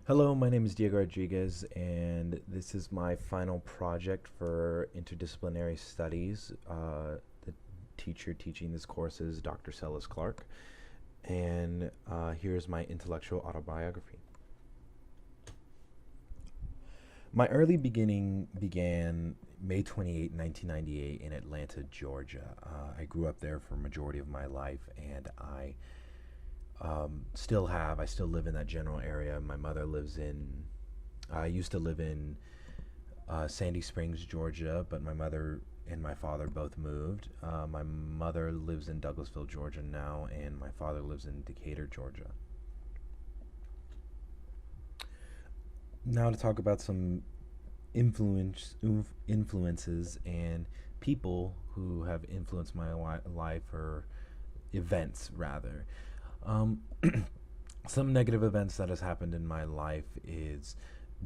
Hello, my name is Diego Rodriguez, and this is my final project for interdisciplinary studies. The teacher teaching this course is Dr. Sellis Clark, and here's my intellectual autobiography. My early beginning began May 28, 1998, in Atlanta, Georgia. I grew up there for a majority of my life, and I still live in that general area. I used to live in Sandy Springs, Georgia, but my mother and my father both moved. My mother lives in Douglasville, Georgia now, and my father lives in Decatur, Georgia. Now to talk about some influences and people who have influenced my life, or events rather. Um, some negative events that has happened in my life is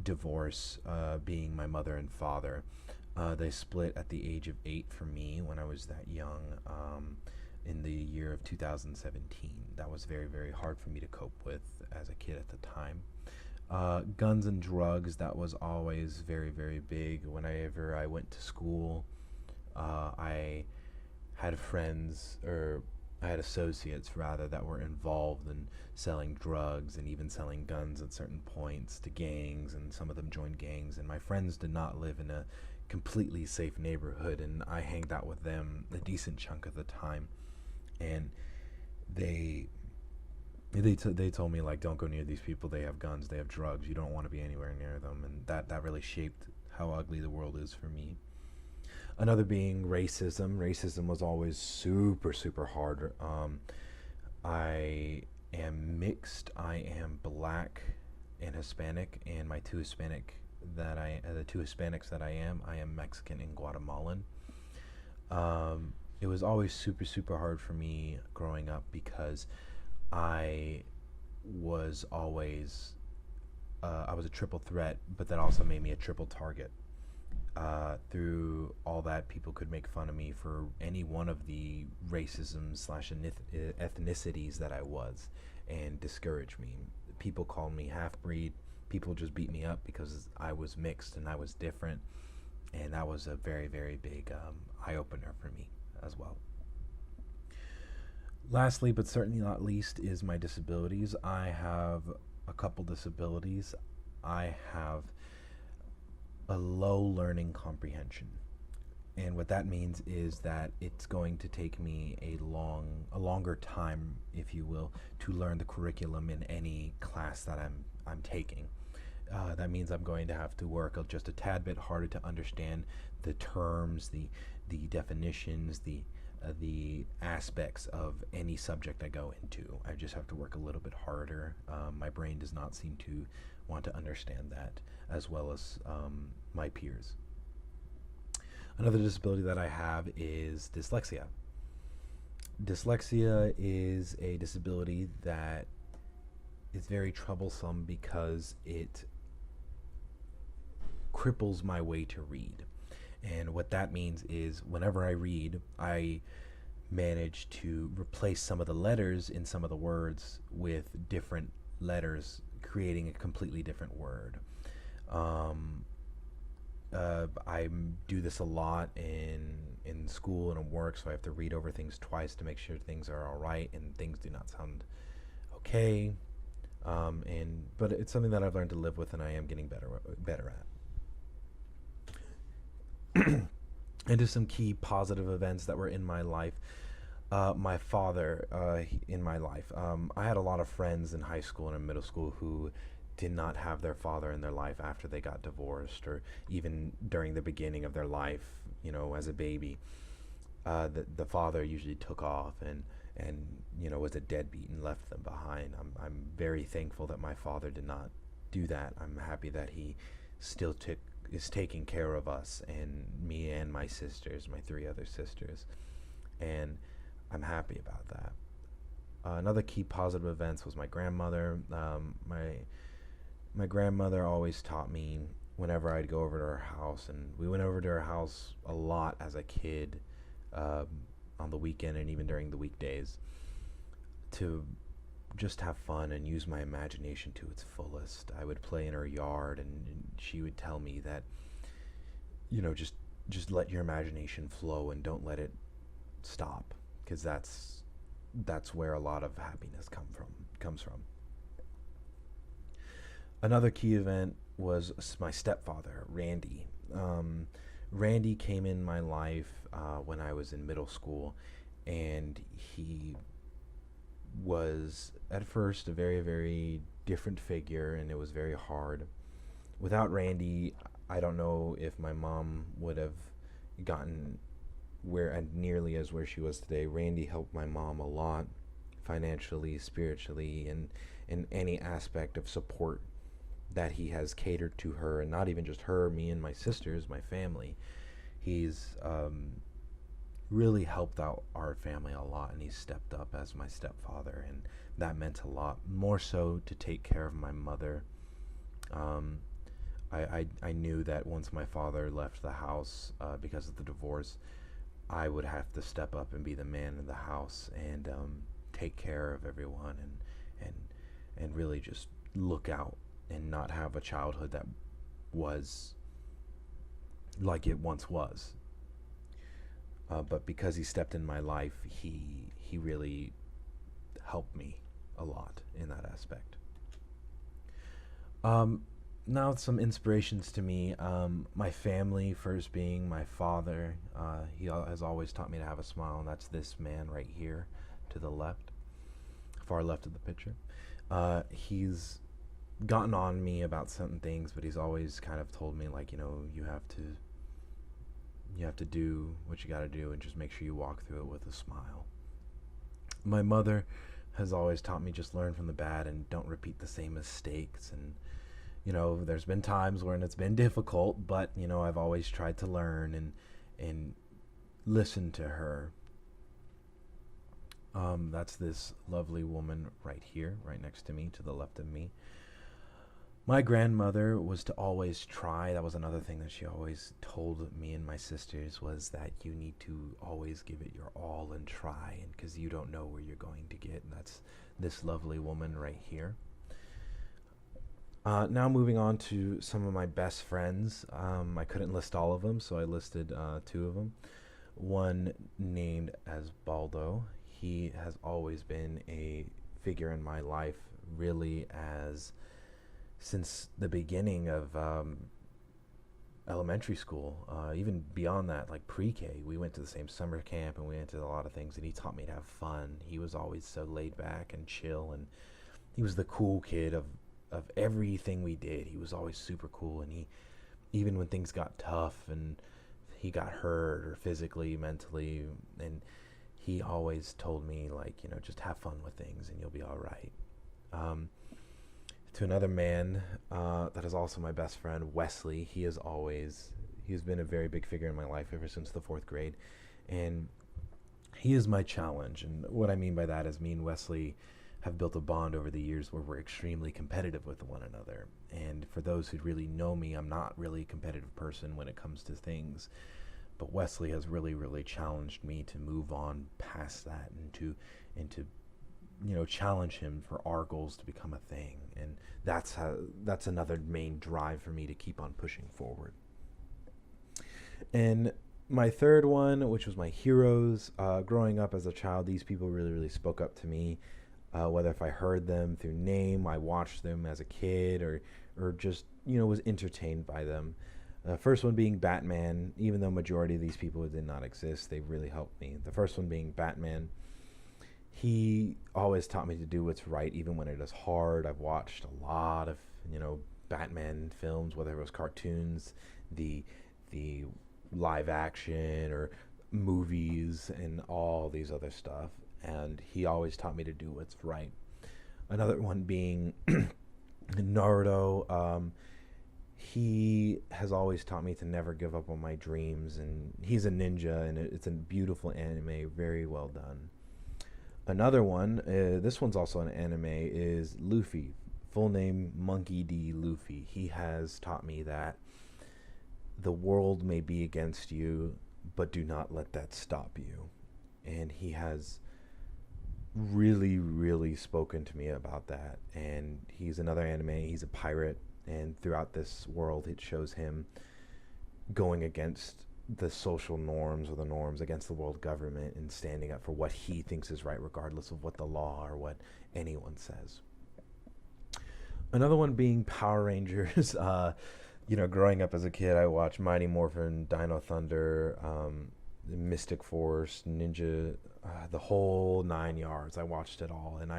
divorce, being my mother and father. They split at the age of 8 for me when I was that young, in the year of 2017. That was very, very hard for me to cope with as a kid at the time. Guns and drugs, that was always very, very big. Whenever I went to school, I had friends, or I had associates rather, that were involved in selling drugs and even selling guns at certain points to gangs, and some of them joined gangs. And my friends did not live in a completely safe neighborhood, and I hanged out with them a decent chunk of the time. And they they told me, like, don't go near these people. They have guns. They have drugs. You don't want to be anywhere near them. And that really shaped how ugly the world is for me. Another being racism. Racism was always super, super hard. I am mixed. I am black and Hispanic, and the two Hispanics that I am Mexican and Guatemalan. It was always super, super hard for me growing up because I was always I was a triple threat, but that also made me a triple target. Through all that, people could make fun of me for any one of the racism slash ethnicities that I was, and discourage me. People called me half breed. People just beat me up because I was mixed and I was different, and that was a very, very big eye opener for me as well. Lastly, but certainly not least, is my disabilities. I have a couple disabilities. I have a low learning comprehension. And what that means is that it's going to take me a longer time, if you will, to learn the curriculum in any class that I'm taking. That means I'm going to have to work just a tad bit harder to understand the terms, the definitions, the aspects of any subject I go into. I just have to work a little bit harder. My brain does not seem to want to understand that as well as my peers. Another disability that I have is dyslexia. Dyslexia is a disability that is very troublesome because it cripples my way to read. And what that means is whenever I read, I manage to replace some of the letters in some of the words with different letters, creating a completely different word. Um, I do this a lot in school and in work, so I have to read over things twice to make sure things are all right and things do not sound okay. But it's something that I've learned to live with, and I am getting better at. Into some key positive events that were in my life. My father, in my life. I had a lot of friends in high school and in middle school who did not have their father in their life after they got divorced, or even during the beginning of their life, as a baby. The father usually took off and was a deadbeat and left them behind. I'm very thankful that my father did not do that. I'm happy that he still is taking care of us, and me and my sisters, my three other sisters, and I'm happy about that. Another key positive events was my grandmother. My grandmother always taught me whenever I'd go over to her house, and we went over to her house a lot as a kid, um, on the weekend and even during the weekdays, to just have fun and use my imagination to its fullest. I would play in her yard, and she would tell me that, just let your imagination flow and don't let it stop, because that's where a lot of happiness comes from. Another key event was my stepfather, Randy. Randy came in my life when I was in middle school, and he was at first a very, very different figure, and it was very hard. Without Randy, I don't know if my mom would have gotten where and nearly as where she was today. Randy helped my mom a lot, financially, spiritually, and in any aspect of support that he has catered to her, and not even just her, me and my sisters, my family. He's really helped out our family a lot, and he's stepped up as my stepfather, and that meant a lot. More so to take care of my mother. I knew that once my father left the house because of the divorce, I would have to step up and be the man in the house, and take care of everyone, and really just look out and not have a childhood that was like it once was. But because he stepped in my life, he really helped me a lot in that aspect. Now some inspirations to me. My family, first being my father. He has always taught me to have a smile, and that's this man right here to the left, far left of the picture. He's gotten on me about certain things, but he's always kind of told me, like, you have to do what you got to do, and just make sure you walk through it with a smile. My mother has always taught me, just learn from the bad and don't repeat the same mistakes. And there's been times when it's been difficult, but I've always tried to learn and listen to her. That's this lovely woman right here, right next to me, to the left of me. My grandmother was to always try. That was another thing that she always told me and my sisters, was that you need to always give it your all and try, and because you don't know where you're going to get. And that's this lovely woman right here. Now moving on to some of my best friends. I couldn't list all of them, so I listed two of them. One named as Baldo. He has always been a figure in my life, really, since the beginning of elementary school, even beyond that, like pre-K. We went to the same summer camp, and we went to a lot of things, and he taught me to have fun. He was always so laid back and chill, and he was the cool kid of everything we did. He was always super cool, and he, even when things got tough and he got hurt, or physically, mentally, and he always told me, like, just have fun with things and you'll be all right. To another man that is also my best friend, Wesley. He's been a very big figure in my life ever since the 4th grade, and he is my challenge. And what I mean by that is, me and Wesley have built a bond over the years where we're extremely competitive with one another. And for those who really know me, I'm not really a competitive person when it comes to things, but Wesley has really, really challenged me to move on past that, and to challenge him for our goals to become a thing. And that's another main drive for me to keep on pushing forward. And my third one, which was my heroes, growing up as a child, these people really, really spoke up to me. Whether if I heard them through name, I watched them as a kid, or just, was entertained by them. First one being Batman. Even though majority of these people did not exist, they really helped me. The first one being Batman. He always taught me to do what's right, even when it is hard. I've watched a lot of, Batman films, whether it was cartoons, the live action, or movies, and all these other stuff. And he always taught me to do what's right. Another one being Naruto. He has always taught me to never give up on my dreams, and he's a ninja, and it's a beautiful anime, very well done. Another one, this one's also an anime, is Luffy. Full name, Monkey D. Luffy. He has taught me that the world may be against you, but do not let that stop you. And he has really, really spoken to me about that. And he's another anime. He's a pirate, and throughout this world, it shows him going against the social norms or the norms against the world government and standing up for what he thinks is right, regardless of what the law or what anyone says. Another one being Power Rangers. Growing up as a kid, I watched Mighty Morphin, Dino Thunder, Mystic Force, Ninja, the whole 9 yards. I watched it all, and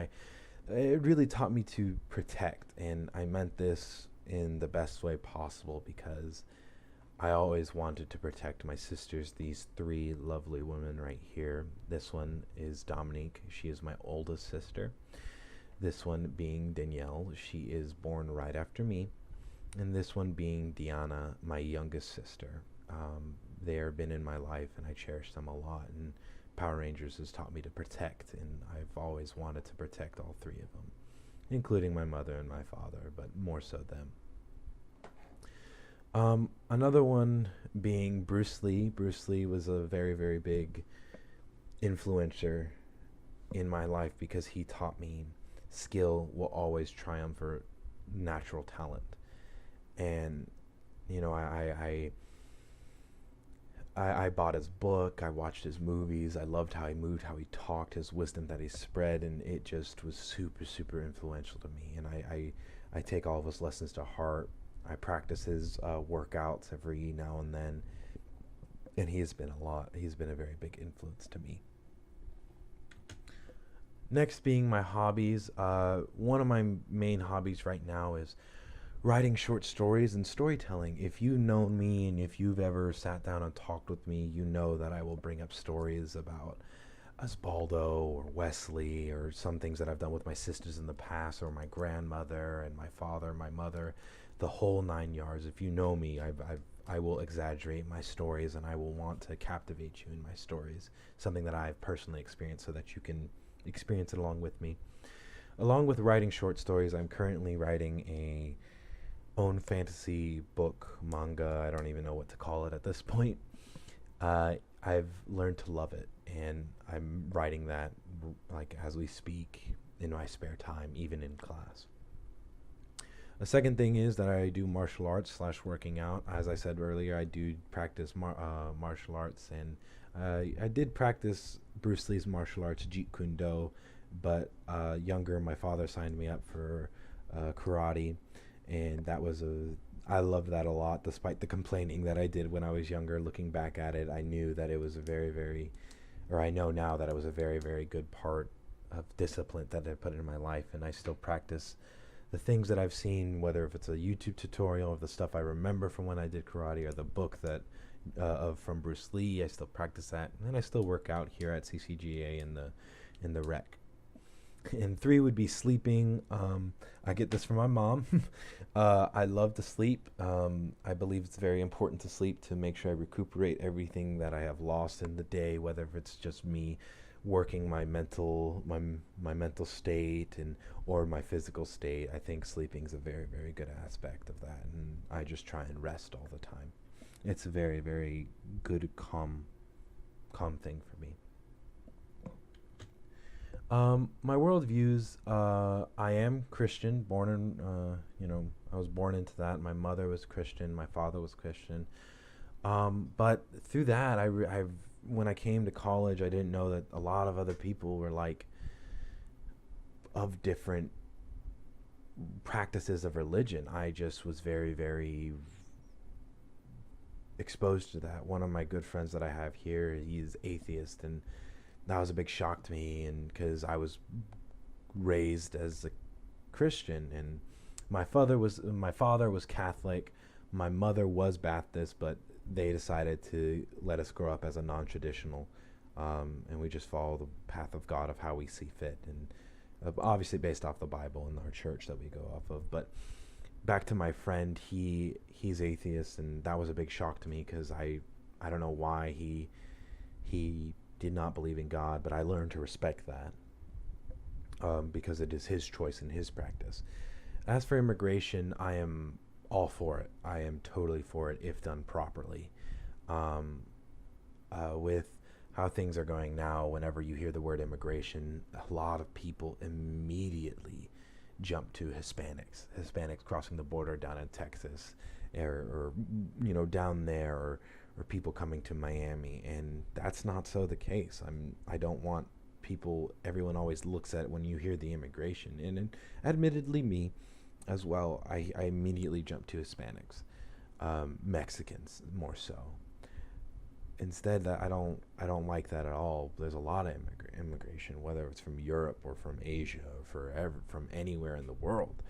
it really taught me to protect, and I meant this in the best way possible because I always wanted to protect my sisters. These three lovely women right here. This one is Dominique. She is my oldest sister. This one being Danielle. She is born right after me. And this one being Diana, my youngest sister. They have been in my life, and I cherish them a lot. And Power Rangers has taught me to protect, and I've always wanted to protect all three of them, including my mother and my father, but more so them. Another one being Bruce Lee. Bruce Lee was a very, very big influencer in my life because he taught me skill will always triumph for natural talent. And I bought his book, I watched his movies, I loved how he moved, how he talked, his wisdom that he spread, and it just was super, super influential to me. And I take all of his lessons to heart. I practice his workouts every now and then, and he's been a very big influence to me. Next being my hobbies. One of my main hobbies right now is writing short stories and storytelling. If you know me and if you've ever sat down and talked with me, you know that I will bring up stories about Osbaldo or Wesley or some things that I've done with my sisters in the past, or my grandmother and my father, my mother, the whole 9 yards. If you know me, I will exaggerate my stories, and I will want to captivate you in my stories, something that I've personally experienced so that you can experience it along with me. Along with writing short stories, I'm currently writing a own fantasy book, manga. I don't even know what to call it at this point. I've learned to love it, and I'm writing that like as we speak in my spare time, even in class. The second thing is that I do martial arts / working out. As I said earlier, I do practice martial arts, and I did practice Bruce Lee's martial arts, Jeet Kune Do, but younger, my father signed me up for karate, and I loved that a lot, despite the complaining that I did when I was younger. Looking back at it, I knew that it was I know now that it was a very, very good part of discipline that I put in my life, and I still practice the things that I've seen, whether if it's a YouTube tutorial of the stuff I remember from when I did karate, or the book from Bruce Lee. I still practice that, and I still work out here at CCGA in the rec. And 3 would be sleeping. I get this from my mom. I love to sleep. I believe it's very important to sleep to make sure I recuperate everything that I have lost in the day, whether if it's just me working my mental state or my physical state. I think sleeping is a very, very good aspect of that, and I just try and rest all the time. It's a very, very good calm thing for me. My worldviews, I am Christian, I was born into that. My mother was Christian, my father was Christian. But through that, when I came to college, I didn't know that a lot of other people were of different practices of religion. I just was very, very exposed to that. One of my good friends that I have here, he's atheist, and that was a big shock to me, and because I was raised as a Christian, and my father was Catholic, my mother was Baptist, but they decided to let us grow up as a non-traditional, and we just follow the path of God of how we see fit, and obviously based off the Bible and our church that we go off of. But back to my friend, he's atheist, and that was a big shock to me because I don't know why he did not believe in God, but I learned to respect that because it is his choice and his practice. As for immigration, I am all for it. I am totally for it if done properly. With how things are going now, whenever you hear the word immigration, a lot of people immediately jump to Hispanics crossing the border down in Texas, or down there, or people coming to Miami, and that's not so the case. I don't want people. Everyone always looks at when you hear the immigration, and admittedly me as well. I immediately jump to Hispanics, Mexicans more so. Instead, I don't like that at all. There's a lot of immigration, whether it's from Europe or from Asia or from anywhere in the world.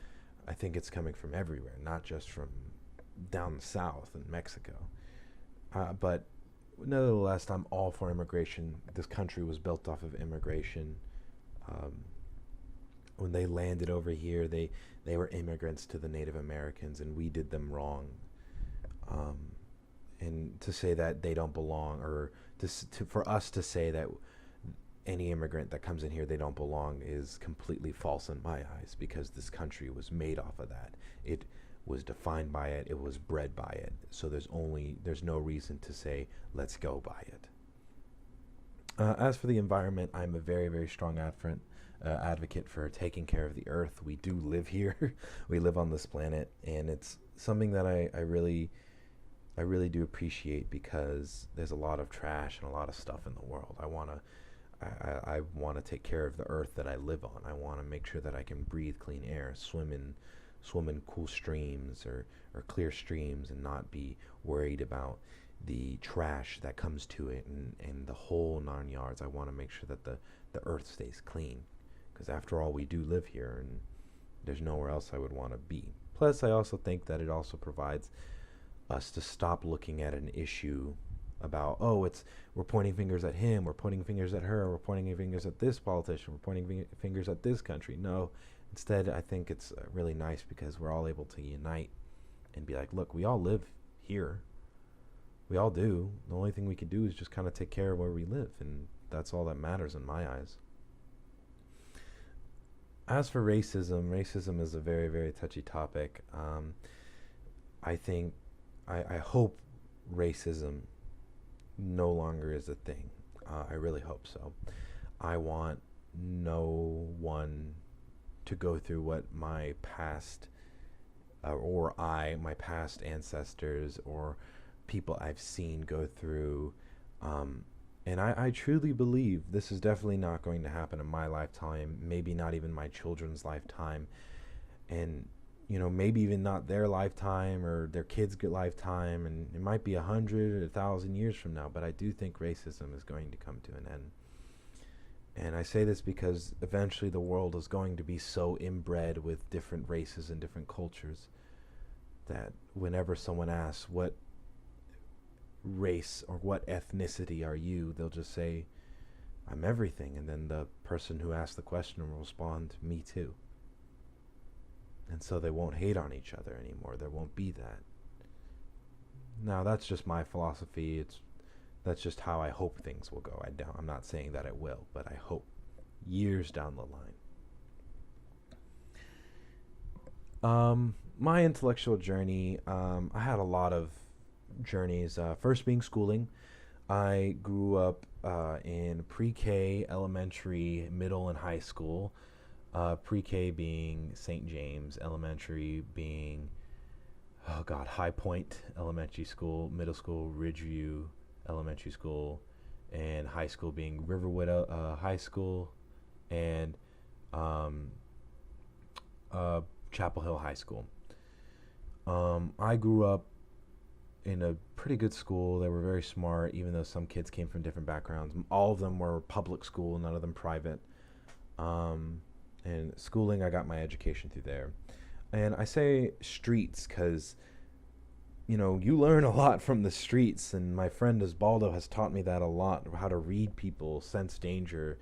I think it's coming from everywhere, not just from down south in Mexico. But nevertheless, I'm all for immigration. This country was built off of immigration. Um, when they landed over here, they were immigrants to the Native Americans, and we did them wrong. Um, and to say that they don't belong, or for us to say that any immigrant that comes in here, they don't belong, is completely false in my eyes, because this country was made off of that. It was defined by it. It was bred by it. So there's no reason to say let's go by it. As for the environment, I'm a very, very strong advocate for taking care of the earth. We do live here. We live on this planet, and it's something that I really do appreciate, because there's a lot of trash and a lot of stuff in the world. I want to take care of the earth that I live on. I want to make sure that I can breathe clean air, swim in cool streams, or clear streams, and not be worried about the trash that comes to it, and the whole 9 yards. I want to make sure that the earth stays clean, because after all, we do live here, and there's nowhere else I would want to be. Plus, I also think that it also provides us to stop looking at an issue about, we're pointing fingers at him, we're pointing fingers at her, we're pointing fingers at this politician, we're pointing fingers at this country. No, instead, I think it's really nice, because we're all able to unite and be like, look, we all live here. We all do. The only thing we can do is just kind of take care of where we live, and that's all that matters in my eyes. As for racism is a very, very touchy topic. I hope racism no longer is a thing. I really hope so. I want no one to go through what my past my past ancestors or people I've seen go through. And I truly believe this is definitely not going to happen in my lifetime, maybe not even my children's lifetime, and maybe even not their lifetime or their kids' lifetime, and it might be 100 or 1,000 years from now. But I do think racism is going to come to an end. And I say this because eventually the world is going to be so inbred with different races and different cultures that whenever someone asks what race or what ethnicity are you, they'll just say, I'm everything. And then the person who asked the question will respond, me too. And so they won't hate on each other anymore. There won't be that. Now, that's just my philosophy. That's just how I hope things will go. I'm not saying that it will, but I hope years down the line. My intellectual journey, I had a lot of journeys. First being schooling. I grew up in pre-K, elementary, middle, and high school. Pre-K being St. James, elementary being, High Point Elementary School, middle school, Ridgeview Elementary School, and high school being Riverwood High School, and Chapel Hill High School. I grew up in a pretty good school. They were very smart, even though some kids came from different backgrounds. All of them were public school, none of them private. And schooling, I got my education through there. And I say streets because, you learn a lot from the streets. And my friend Osbaldo has taught me that a lot, how to read people, sense danger,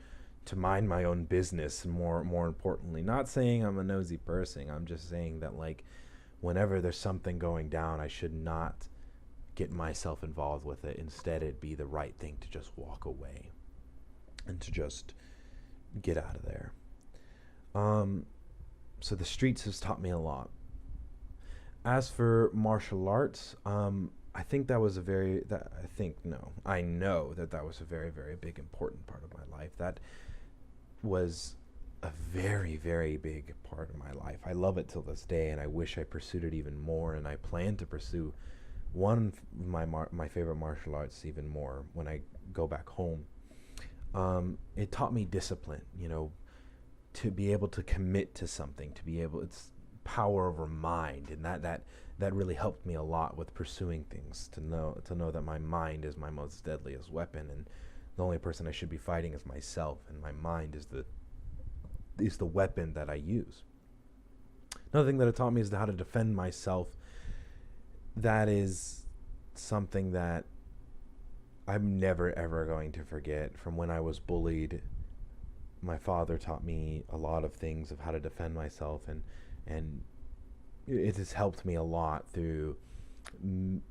to mind my own business, more importantly. Not saying I'm a nosy person. I'm just saying that, whenever there's something going down, I should not get myself involved with it. Instead, it'd be the right thing to just walk away and to just get out of there. So the streets has taught me a lot. As for martial arts, I think that was a very that I think no, I know that that was a very, very big important part of my life. That was a very, very big part of my life. I love it till this day, and I wish I pursued it even more. And I plan to pursue one of my favorite martial arts even more when I go back home. It taught me discipline. To be able to commit to something, to be able it's power over mind, and that really helped me a lot with pursuing things. To know that my mind is my most deadliest weapon, and the only person I should be fighting is myself, and my mind is the weapon that I use. Another thing that it taught me is how to defend myself. That is something that I'm never ever going to forget. From when I was bullied, my father taught me a lot of things of how to defend myself, and it has helped me a lot through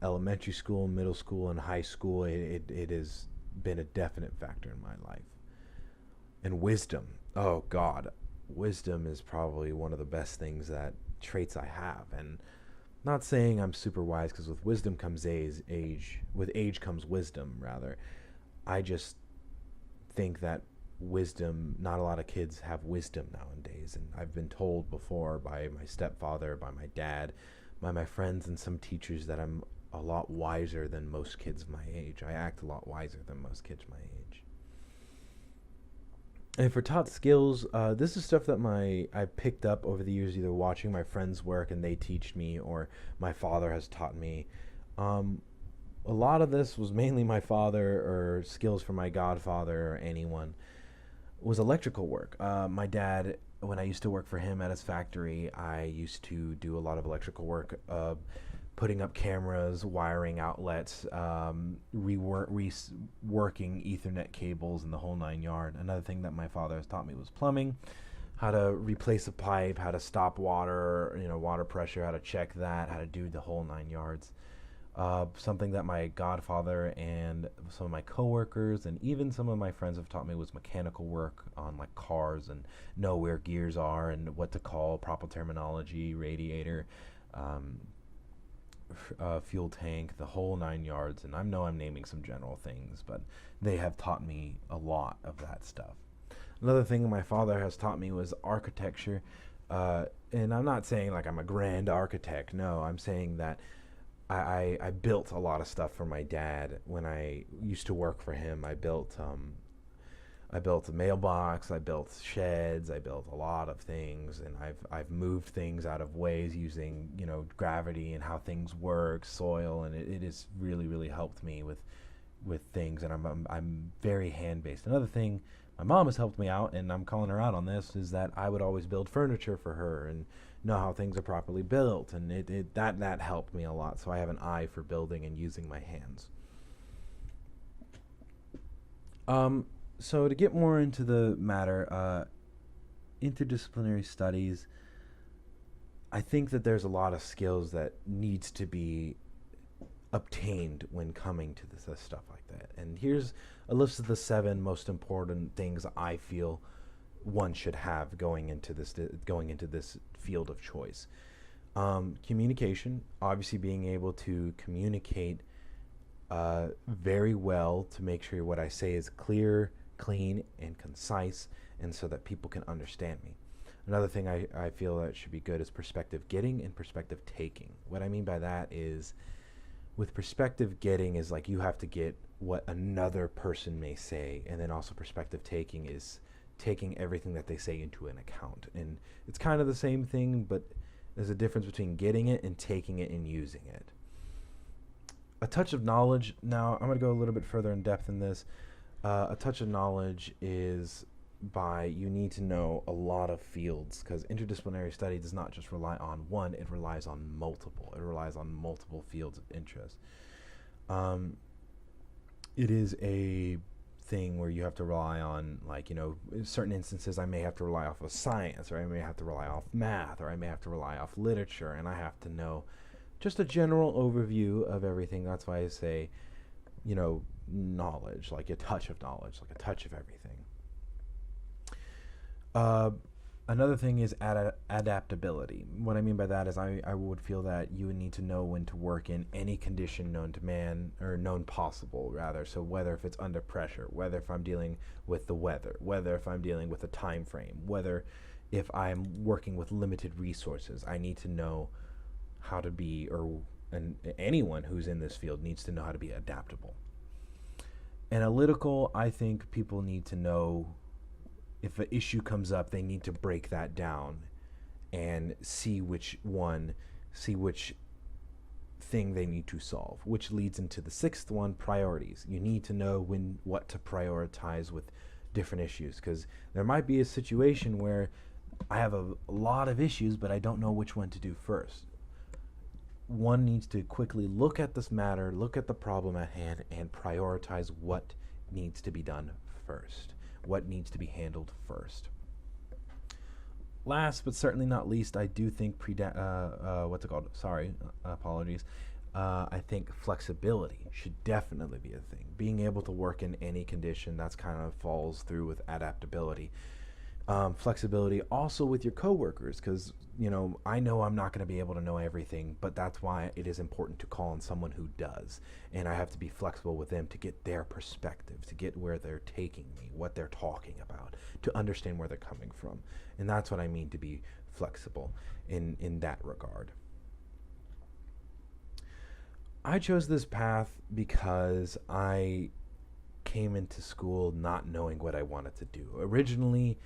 elementary school, middle school, and high school. It has been a definite factor in my life. And wisdom. Oh God, wisdom is probably one of the best things, that traits I have. And not saying I'm super wise, because with wisdom comes age. With age comes wisdom, rather. I just think that wisdom, not a lot of kids have wisdom nowadays. And I've been told before by my stepfather, by my dad, by my friends, and some teachers that I'm a lot wiser than most kids my age. I act a lot wiser than most kids my age. And for taught skills, this is stuff that I picked up over the years, either watching my friends work and they teach me, or my father has taught me. A lot of this was mainly my father, or skills from my godfather, or anyone. Was electrical work. My dad, when I used to work for him at his factory, I used to do a lot of electrical work, putting up cameras, wiring outlets, reworking Ethernet cables, and the whole 9 yards. Another thing that my father has taught me was plumbing, how to replace a pipe, how to stop water, water pressure, how to check that, how to do the whole 9 yards. Something that my godfather and some of my coworkers and even some of my friends have taught me was mechanical work on like cars, and know where gears are and what to call, proper terminology, radiator, fuel tank, the whole 9 yards. And I know I'm naming some general things, but they have taught me a lot of that stuff. Another thing my father has taught me was architecture. And I'm not saying like I'm a grand architect. No, I'm saying that I built a lot of stuff for my dad when I used to work for him. I built a mailbox, I built sheds, I built a lot of things, and I've moved things out of ways using gravity and how things work, soil, and it has really, really helped me with things. And I'm very hand based. Another thing my mom has helped me out, and I'm calling her out on this, is that I would always build furniture for her and know how things are properly built, and that helped me a lot. So I have an eye for building and using my hands. So to get more into the matter, interdisciplinary studies, I think that there's a lot of skills that needs to be obtained when coming to this stuff like that. And here's a list of the 7 most important things I feel one should have going into this field of choice. Communication, obviously being able to communicate very well, to make sure what I say is clear, clean, and concise, and so that people can understand me. Another thing I feel that should be good is perspective getting and perspective taking. What I mean by that is, with perspective getting is like you have to get what another person may say, and then also perspective taking is taking everything that they say into an account. And it's kind of the same thing, but there's a difference between getting it and taking it and using it. A touch of knowledge. Now, I'm going to go a little bit further in depth in this. A touch of knowledge is you need to know a lot of fields, because interdisciplinary study does not just rely on one, it relies on multiple. It relies on multiple fields of interest. It is a thing where you have to rely on, in certain instances I may have to rely off of science, or I may have to rely off math, or I may have to rely off literature, and I have to know just a general overview of everything. That's why I say, knowledge, like a touch of knowledge, like a touch of everything. Another thing is adaptability. What I mean by that is I would feel that you would need to know when to work in any condition known to man, or known possible rather. So whether if it's under pressure, whether if I'm dealing with the weather, whether if I'm dealing with a time frame, whether if I'm working with limited resources, I need to know how to be, and anyone who's in this field needs to know how to be adaptable. Analytical, I think people need to know if an issue comes up, they need to break that down and see which thing they need to solve, which leads into the sixth one, priorities. You need to know what to prioritize with different issues, because there might be a situation where I have a lot of issues, but I don't know which one to do first. One needs to quickly look at this matter, look at the problem at hand, and prioritize what needs to be done first, what needs to be handled first. Last but certainly not least, I do think apologies. I think flexibility should definitely be a thing. Being able to work in any condition, that's kind of falls through with adaptability. Flexibility also with your coworkers, because I know I'm not going to be able to know everything, but that's why it is important to call on someone who does, and I have to be flexible with them to get their perspective, to get where they're taking me, what they're talking about, to understand where they're coming from. And that's what I mean to be flexible in that regard. I chose this path because I came into school not knowing what I wanted to do. Originally,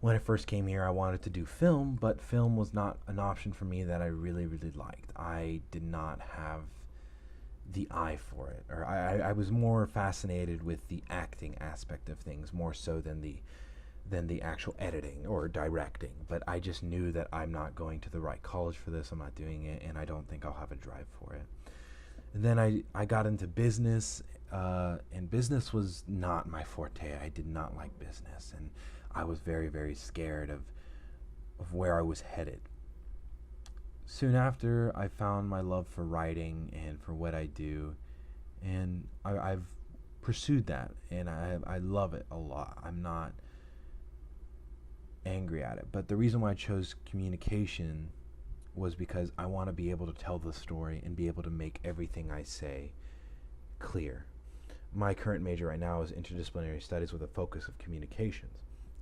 when I first came here, I wanted to do film, but film was not an option for me that I really, really liked. I did not have the eye for it, or I was more fascinated with the acting aspect of things more so than the actual editing or directing. But I just knew that I'm not going to the right college for this. I'm not doing it, and I don't think I'll have a drive for it. And then I got into business, and business was not my forte. I did not like business, and I was very, very scared of where I was headed. Soon after, I found my love for writing and for what I do, and I've pursued that, and I love it a lot. I'm not angry at it, but the reason why I chose communication was because I want to be able to tell the story and be able to make everything I say clear. My current major right now is interdisciplinary studies with a focus of communications.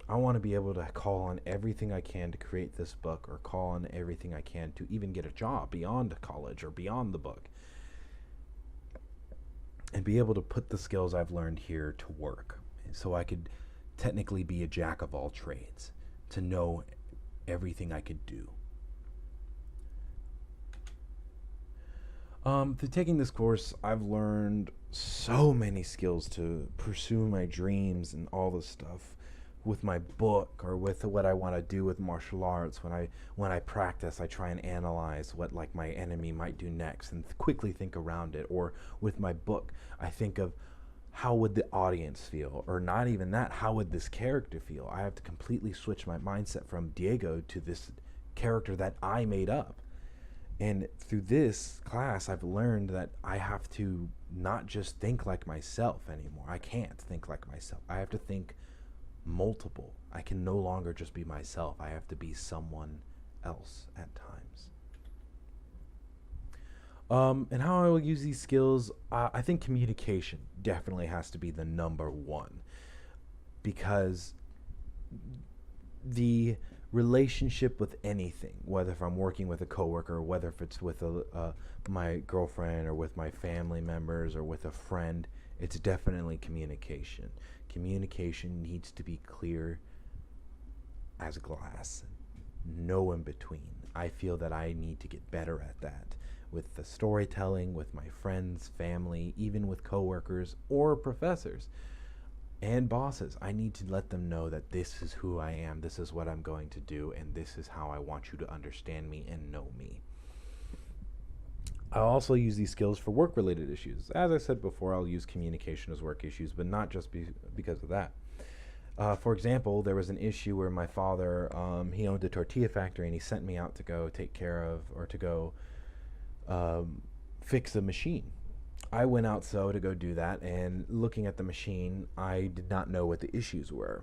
I want to be able to call on everything I can to create this book, or call on everything I can to even get a job beyond college or beyond the book, and be able to put the skills I've learned here to work, so I could technically be a jack of all trades, to know everything I could do. Through taking this course, I've learned so many skills to pursue my dreams and all this stuff with my book, or with what I want to do with martial arts. When I practice, I try and analyze what my enemy might do next and quickly think around it. Or with my book, I think of how would the audience feel, or not even that, how would this character feel? I have to completely switch my mindset from Diego to this character that I made up. And through this class, I've learned that I have to not just think like myself anymore. I can't think like myself. I have to think multiple. I can no longer just be myself. I have to be someone else at times. And how I will use these skills, I think communication definitely has to be the number one, because the relationship with anything, whether if I'm working with a coworker, or whether if it's with my girlfriend, or with my family members, or with a friend, it's definitely communication. Communication needs to be clear as glass, no in between. I feel that I need to get better at that with the storytelling, with my friends, family, even with coworkers or professors and bosses. I need to let them know that this is who I am, this is what I'm going to do, and this is how I want you to understand me and know me. I also use these skills for work-related issues. As I said before, I'll use communication as work issues, but not just because of that. For example, there was an issue where my father, he owned a tortilla factory, and he sent me out to go take care of, or to go fix a machine. I went out to go do that, and looking at the machine, I did not know what the issues were.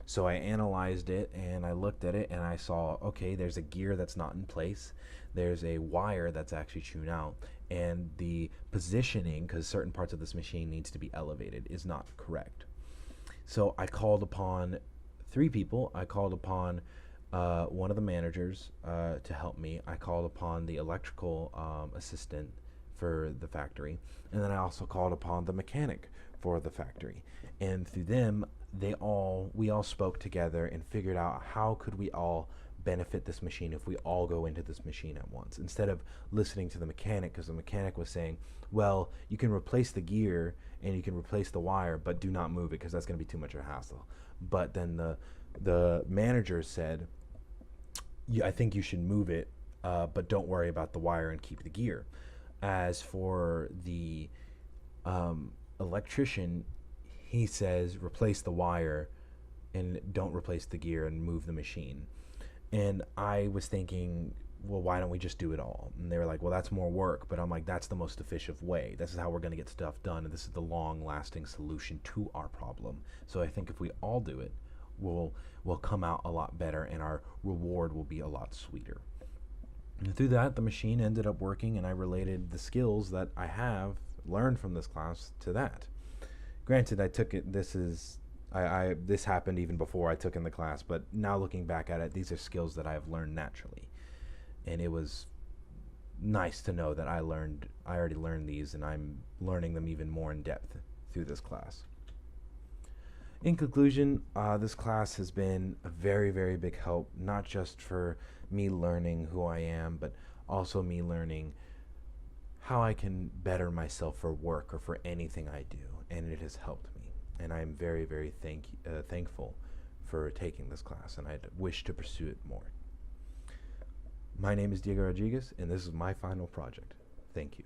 So I analyzed it and I looked at it and I saw, okay, there's a gear that's not in place. There's a wire that's actually tuned out. And the positioning, because certain parts of this machine needs to be elevated, is not correct. So I called upon three people. I called upon one of the managers to help me. I called upon the electrical assistant for the factory, and then I also called upon the mechanic for the factory. And through them, we all spoke together and figured out how could we all benefit this machine if we all go into this machine at once, instead of listening to the mechanic, because the mechanic was saying, well, you can replace the gear and you can replace the wire, but do not move it because that's going to be too much of a hassle. But then the manager said, yeah, I think you should move it, but don't worry about the wire and keep the gear. As for the electrician, he says replace the wire and don't replace the gear and move the machine. And I was thinking, well, why don't we just do it all? And they were like, well, that's more work. But I'm like, that's the most efficient way. This is how we're going to get stuff done. And this is the long lasting solution to our problem. So I think if we all do it, we'll come out a lot better and our reward will be a lot sweeter. And through that, the machine ended up working, and I related the skills that I have learned from this class to that. Granted, I took it, this happened even before I took in the class, but now looking back at it, these are skills that I have learned naturally. And it was nice to know that I already learned these, and I'm learning them even more in depth through this class. In conclusion, this class has been a very, very big help, not just for me learning who I am, but also me learning how I can better myself for work or for anything I do, and it has helped me. And I am very, very thankful for taking this class, and I wish to pursue it more. My name is Diego Rodriguez, and this is my final project. Thank you.